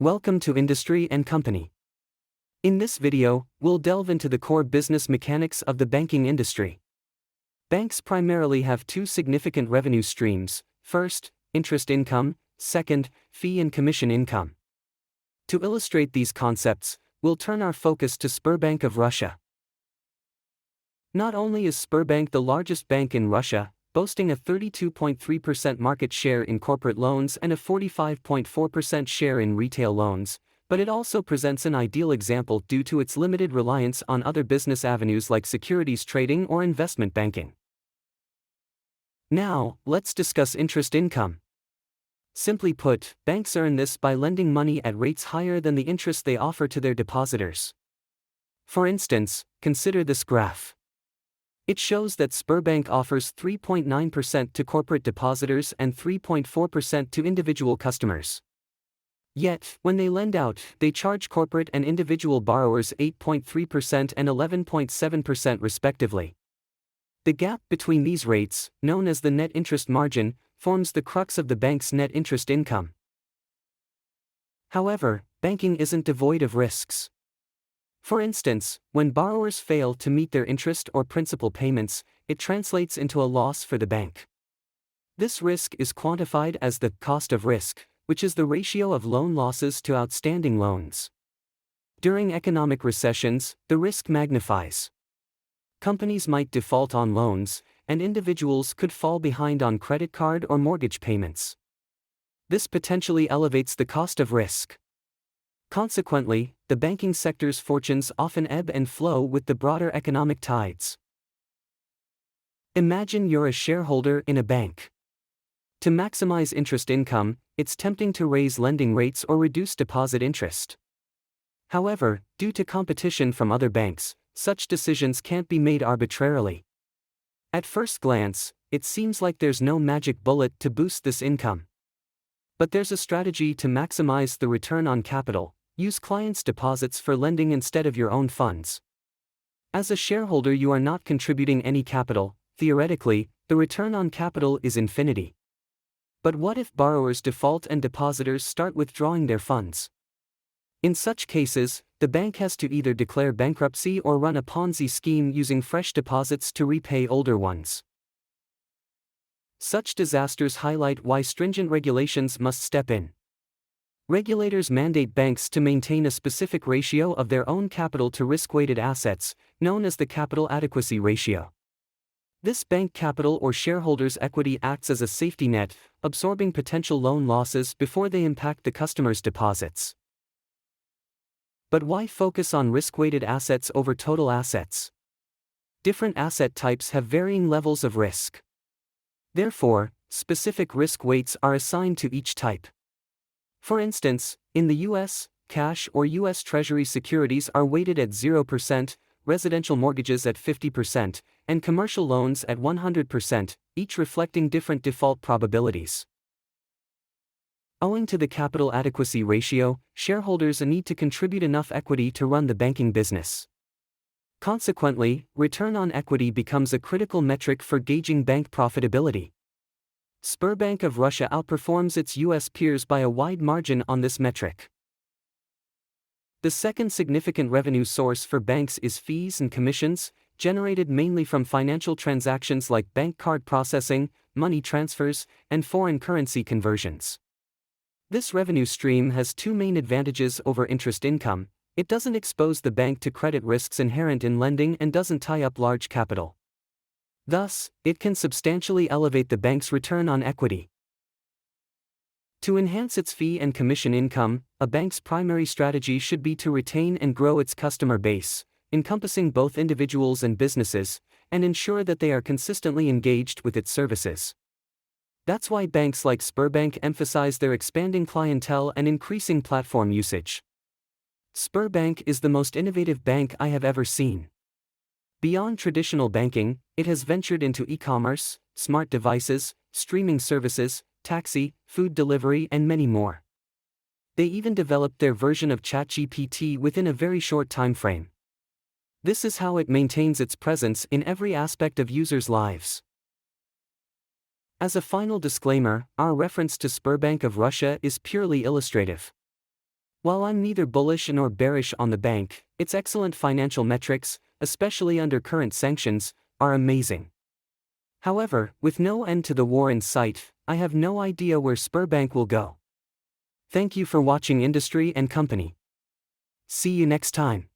Welcome to Industry and Company. In this video, we'll delve into the core business mechanics of the banking industry. Banks primarily have two significant revenue streams: first, interest income; second, fee and commission income. To illustrate these concepts, we'll turn our focus to Sberbank of Russia. Not only is Sberbank the largest bank in Russia, boasting a 32.3% market share in corporate loans and a 45.4% share in retail loans, but it also presents an ideal example due to its limited reliance on other business avenues like securities trading or investment banking. Now, let's discuss interest income. Simply put, banks earn this by lending money at rates higher than the interest they offer to their depositors. For instance, consider this graph. It shows that Sberbank offers 3.9% to corporate depositors and 3.4% to individual customers. Yet, when they lend out, they charge corporate and individual borrowers 8.3% and 11.7% respectively. The gap between these rates, known as the net interest margin, forms the crux of the bank's net interest income. However, banking isn't devoid of risks. For instance, when borrowers fail to meet their interest or principal payments, it translates into a loss for the bank. This risk is quantified as the cost of risk, which is the ratio of loan losses to outstanding loans. During economic recessions, the risk magnifies. Companies might default on loans, and individuals could fall behind on credit card or mortgage payments. This potentially elevates the cost of risk. Consequently, the banking sector's fortunes often ebb and flow with the broader economic tides. Imagine you're a shareholder in a bank. To maximize interest income, it's tempting to raise lending rates or reduce deposit interest. However, due to competition from other banks, such decisions can't be made arbitrarily. At first glance, it seems like there's no magic bullet to boost this income. But there's a strategy to maximize the return on capital. Use clients' deposits for lending instead of your own funds. As a shareholder, you are not contributing any capital. Theoretically, the return on capital is infinity. But what if borrowers default and depositors start withdrawing their funds? In such cases, the bank has to either declare bankruptcy or run a Ponzi scheme using fresh deposits to repay older ones. Such disasters highlight why stringent regulations must step in. Regulators mandate banks to maintain a specific ratio of their own capital to risk-weighted assets, known as the capital adequacy ratio. This bank capital or shareholders' equity acts as a safety net, absorbing potential loan losses before they impact the customer's deposits. But why focus on risk-weighted assets over total assets? Different asset types have varying levels of risk. Therefore, specific risk weights are assigned to each type. For instance, in the U.S., cash or U.S. Treasury securities are weighted at 0%, residential mortgages at 50%, and commercial loans at 100%, each reflecting different default probabilities. Owing to the capital adequacy ratio, shareholders need to contribute enough equity to run the banking business. Consequently, return on equity becomes a critical metric for gauging bank profitability. Sberbank of Russia outperforms its U.S. peers by a wide margin on this metric. The second significant revenue source for banks is fees and commissions, generated mainly from financial transactions like bank card processing, money transfers, and foreign currency conversions. This revenue stream has two main advantages over interest income: it doesn't expose the bank to credit risks inherent in lending and doesn't tie up large capital. Thus, it can substantially elevate the bank's return on equity. To enhance its fee and commission income, a bank's primary strategy should be to retain and grow its customer base, encompassing both individuals and businesses, and ensure that they are consistently engaged with its services. That's why banks like Sberbank emphasize their expanding clientele and increasing platform usage. Sberbank is the most innovative bank I have ever seen. Beyond traditional banking, it has ventured into e-commerce, smart devices, streaming services, taxi, food delivery, and many more. They even developed their version of ChatGPT within a very short time frame. This is how it maintains its presence in every aspect of users' lives. As a final disclaimer, our reference to Sberbank of Russia is purely illustrative. While I'm neither bullish nor bearish on the bank, its excellent financial metrics, especially under current sanctions, are amazing. However, with no end to the war in sight, I have no idea where Sberbank will go. Thank you for watching Industry and Company. See you next time.